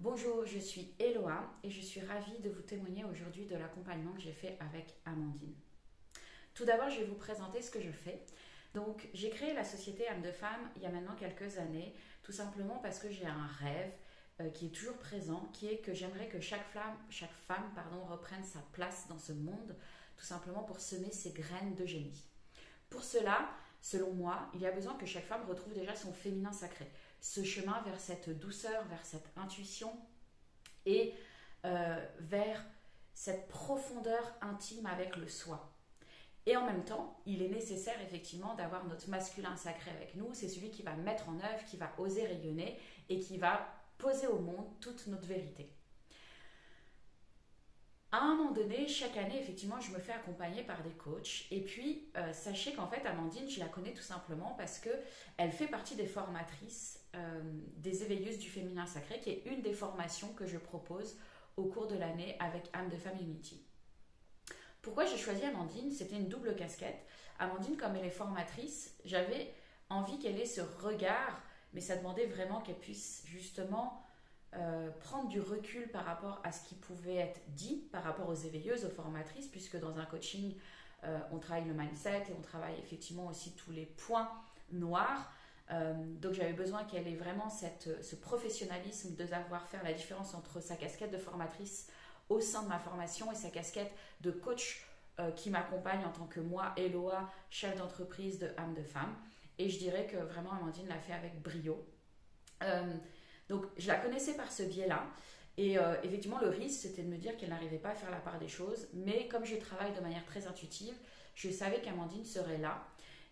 Bonjour, je suis Eloa et je suis ravie de vous témoigner aujourd'hui de l'accompagnement que j'ai fait avec Amandine. Tout d'abord, je vais vous présenter ce que je fais. Donc, j'ai créé la société Âme de Femme il y a maintenant quelques années, tout simplement parce que j'ai un rêve qui est toujours présent, qui est que j'aimerais que chaque femme reprenne sa place dans ce monde, tout simplement pour semer ses graines de génie. Pour cela, selon moi, il y a besoin que chaque femme retrouve déjà son féminin sacré, ce chemin vers cette douceur, vers cette intuition et vers cette profondeur intime avec le soi. Et en même temps, il est nécessaire effectivement d'avoir notre masculin sacré avec nous. C'est celui qui va mettre en œuvre, qui va oser rayonner et qui va poser au monde toute notre vérité. À un moment donné, chaque année, effectivement, je me fais accompagner par des coachs. Et puis, sachez qu'en fait, Amandine, je la connais tout simplement parce que elle fait partie des formatrices des éveilleuses du féminin sacré, qui est une des formations que je propose au cours de l'année avec Âme de Femme Unity. Pourquoi j'ai choisi Amandine? C'était une double casquette. Amandine, comme elle est formatrice, j'avais envie qu'elle ait ce regard, mais ça demandait vraiment qu'elle puisse justement prendre du recul par rapport à ce qui pouvait être dit par rapport aux éveilleuses, aux formatrices, puisque dans un coaching, on travaille le mindset et on travaille effectivement aussi tous les points noirs. Donc j'avais besoin qu'elle ait vraiment ce professionnalisme de savoir faire la différence entre sa casquette de formatrice au sein de ma formation et sa casquette de coach qui m'accompagne en tant que moi, Eloa, chef d'entreprise de Âme de Femme. Et je dirais que vraiment Amandine l'a fait avec brio. Euh, donc je la connaissais par ce biais-là. Et effectivement, le risque, c'était de me dire qu'elle n'arrivait pas à faire la part des choses. Mais comme je travaille de manière très intuitive, je savais qu'Amandine serait là.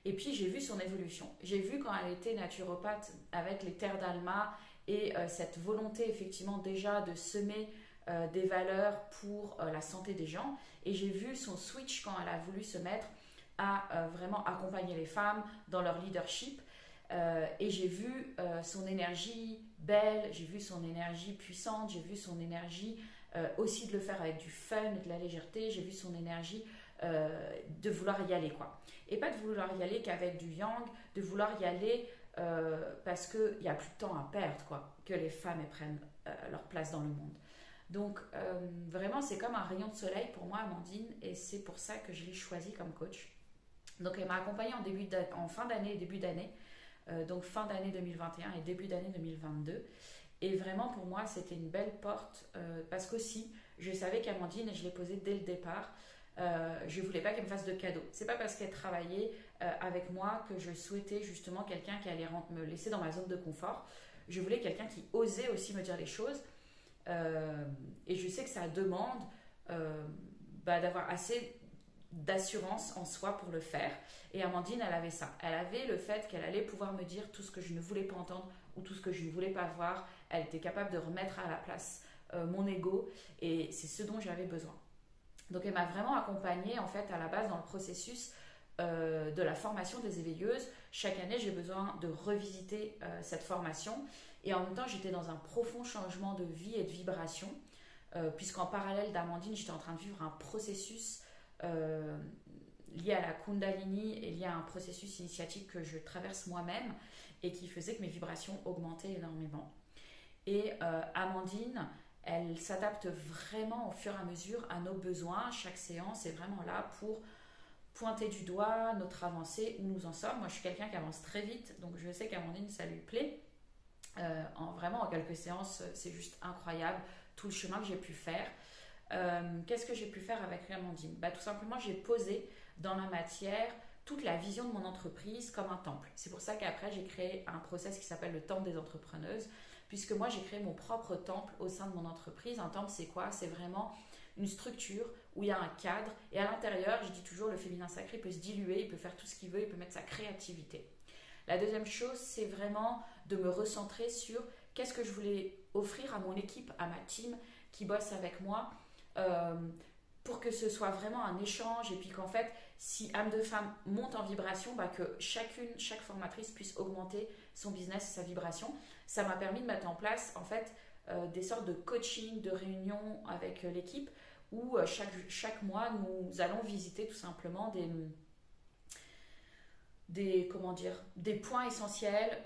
Et puis j'ai vu son évolution. J'ai vu quand elle était naturopathe avec les terres d'Alma et cette volonté effectivement déjà de semer des valeurs pour la santé des gens. Et j'ai vu son switch quand elle a voulu se mettre à vraiment accompagner les femmes dans leur leadership. Et j'ai vu son énergie belle, j'ai vu son énergie puissante, j'ai vu son énergie aussi de le faire avec du fun, de la légèreté, j'ai vu son énergie de vouloir y aller quoi. Et pas de vouloir y aller qu'avec du yang, de vouloir y aller parce qu'il n'y a plus de temps à perdre quoi, que les femmes elles prennent leur place dans le monde. Donc vraiment c'est comme un rayon de soleil pour moi Amandine et c'est pour ça que je l'ai choisie comme coach. Donc elle m'a accompagnée en fin d'année et début d'année donc fin d'année 2021 et début d'année 2022. Et vraiment pour moi c'était une belle porte parce qu'aussi je savais qu'Amandine, et je l'ai posé dès le départ, je ne voulais pas qu'elle me fasse de cadeaux. C'est pas parce qu'elle travaillait avec moi que je souhaitais justement quelqu'un qui allait me laisser dans ma zone de confort. Je voulais quelqu'un qui osait aussi me dire les choses. Et je sais que ça demande d'avoir assez d'assurance en soi pour le faire. Et Amandine, elle avait ça. Elle avait le fait qu'elle allait pouvoir me dire tout ce que je ne voulais pas entendre ou tout ce que je ne voulais pas voir. Elle était capable de remettre à la place mon ego et c'est ce dont j'avais besoin. Donc elle m'a vraiment accompagnée en fait à la base dans le processus de la formation des éveilleuses. Chaque année, j'ai besoin de revisiter cette formation et en même temps, j'étais dans un profond changement de vie et de vibration puisqu'en parallèle d'Amandine, j'étais en train de vivre un processus euh, lié à la Kundalini et lié à un processus initiatique que je traverse moi-même et qui faisait que mes vibrations augmentaient énormément. Et Amandine, elle s'adapte vraiment au fur et à mesure à nos besoins. Chaque séance est vraiment là pour pointer du doigt notre avancée, où nous en sommes. Moi, je suis quelqu'un qui avance très vite, donc je sais qu'Amandine, ça lui plaît. Vraiment, en quelques séances, c'est juste incroyable tout le chemin que j'ai pu faire. Qu'est-ce que j'ai pu faire avec Amandine? Tout simplement, j'ai posé dans la matière toute la vision de mon entreprise comme un temple. C'est pour ça qu'après, j'ai créé un process qui s'appelle le temple des entrepreneuses, puisque moi, j'ai créé mon propre temple au sein de mon entreprise. Un temple, c'est quoi? C'est vraiment une structure où il y a un cadre et à l'intérieur, je dis toujours, le féminin sacré peut se diluer, il peut faire tout ce qu'il veut, il peut mettre sa créativité. La deuxième chose, c'est vraiment de me recentrer sur qu'est-ce que je voulais offrir à mon équipe, à ma team qui bosse avec moi, euh, pour que ce soit vraiment un échange et puis qu'en fait, si âme de femme monte en vibration, que chaque formatrice puisse augmenter son business et sa vibration. Ça m'a permis de mettre en place en fait des sortes de coaching, de réunions avec l'équipe où chaque mois nous allons visiter tout simplement comment dire, des points essentiels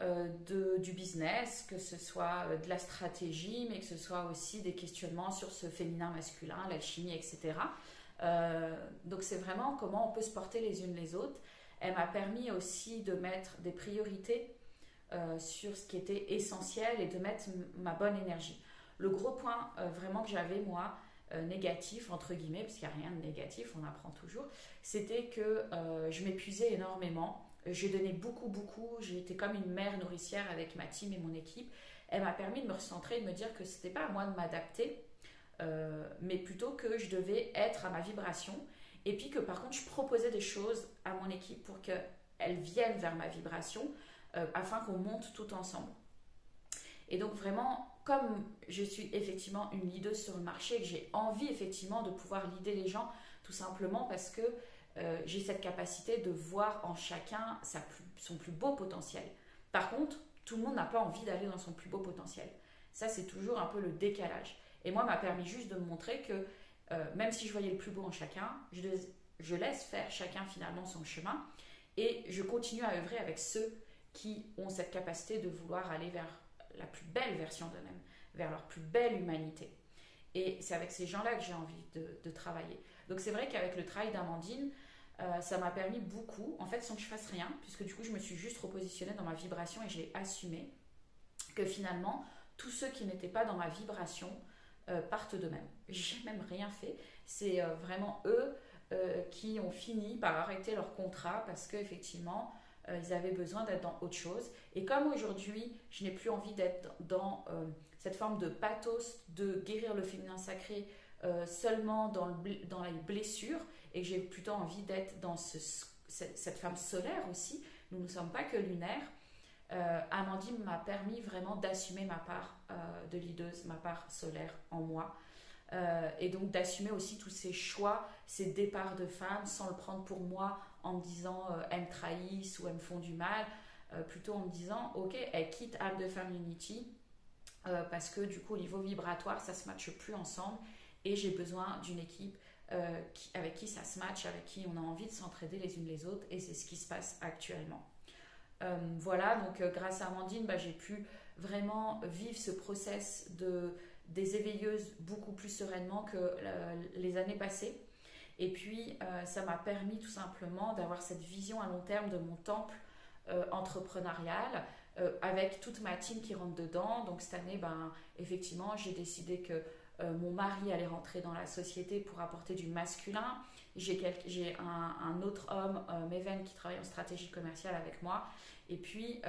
du business, que ce soit de la stratégie, mais que ce soit aussi des questionnements sur ce féminin masculin, l'alchimie, etc. Donc c'est vraiment comment on peut se porter les unes les autres. Elle m'a permis aussi de mettre des priorités sur ce qui était essentiel et de mettre ma bonne énergie. Le gros point vraiment que j'avais moi, négatif entre guillemets, parce qu'il n'y a rien de négatif, on apprend toujours, c'était que je m'épuisais énormément. Je donnais beaucoup, j'étais comme une mère nourricière avec ma team et mon équipe. Elle m'a permis de me recentrer et de me dire que c'était pas à moi de m'adapter, mais plutôt que je devais être à ma vibration. Et puis que par contre, je proposais des choses à mon équipe pour qu'elles viennent vers ma vibration, afin qu'on monte tout ensemble. Et donc vraiment, comme je suis effectivement une leaduse sur le marché, que j'ai envie effectivement de pouvoir leader les gens, tout simplement parce que j'ai cette capacité de voir en chacun son plus beau potentiel. Par contre, tout le monde n'a pas envie d'aller dans son plus beau potentiel. Ça, c'est toujours un peu le décalage. Et moi, m'a permis juste de me montrer que même si je voyais le plus beau en chacun, je laisse faire chacun finalement son chemin et je continue à œuvrer avec ceux qui ont cette capacité de vouloir aller vers la plus belle version d'eux-mêmes, vers leur plus belle humanité. Et c'est avec ces gens-là que j'ai envie de travailler. Donc c'est vrai qu'avec le travail d'Amandine, ça m'a permis beaucoup, en fait sans que je fasse rien, puisque du coup je me suis juste repositionnée dans ma vibration et je l'ai assumé, que finalement tous ceux qui n'étaient pas dans ma vibration partent d'eux-mêmes. J'ai même rien fait, c'est vraiment eux qui ont fini par arrêter leur contrat parce qu'effectivement ils avaient besoin d'être dans autre chose. Et comme aujourd'hui je n'ai plus envie d'être dans cette forme de pathos de guérir le féminin sacré seulement dans les blessures, et que j'ai plutôt envie d'être dans cette femme solaire aussi, nous ne sommes pas que lunaires, Amandine m'a permis vraiment d'assumer ma part de leaduse, ma part solaire en moi, et donc d'assumer aussi tous ces choix, ces départs de femmes sans le prendre pour moi en me disant elles me trahissent ou elles me font du mal, plutôt en me disant ok, elles quittent âme de femme Unity parce que du coup au niveau vibratoire ça se matche plus ensemble et j'ai besoin d'une équipe avec qui ça se matche, avec qui on a envie de s'entraider les unes les autres, et c'est ce qui se passe actuellement. Voilà, donc grâce à Amandine, j'ai pu vraiment vivre ce process des éveilleuses beaucoup plus sereinement que les années passées. Et puis, ça m'a permis tout simplement d'avoir cette vision à long terme de mon temple entrepreneurial, avec toute ma team qui rentre dedans. Donc cette année, effectivement, j'ai décidé que mon mari allait rentrer dans la société pour apporter du masculin. J'ai un autre homme, Meven, qui travaille en stratégie commerciale avec moi. Et puis,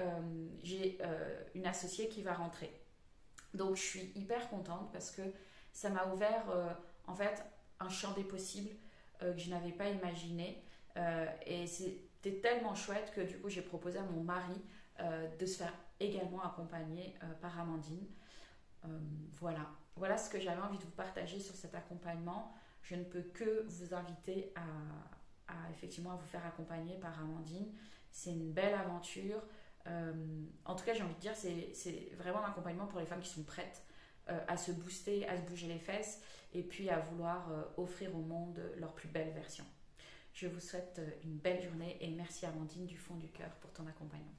j'ai une associée qui va rentrer. Donc, je suis hyper contente parce que ça m'a ouvert, en fait, un champ des possibles que je n'avais pas imaginé. Et c'était tellement chouette que, du coup, j'ai proposé à mon mari de se faire également accompagner par Amandine. Voilà ce que j'avais envie de vous partager sur cet accompagnement. Je ne peux que vous inviter effectivement à vous faire accompagner par Amandine. C'est une belle aventure. En tout cas, j'ai envie de dire, c'est vraiment un accompagnement pour les femmes qui sont prêtes à se booster, à se bouger les fesses et puis à vouloir offrir au monde leur plus belle version. Je vous souhaite une belle journée et merci Amandine du fond du cœur pour ton accompagnement.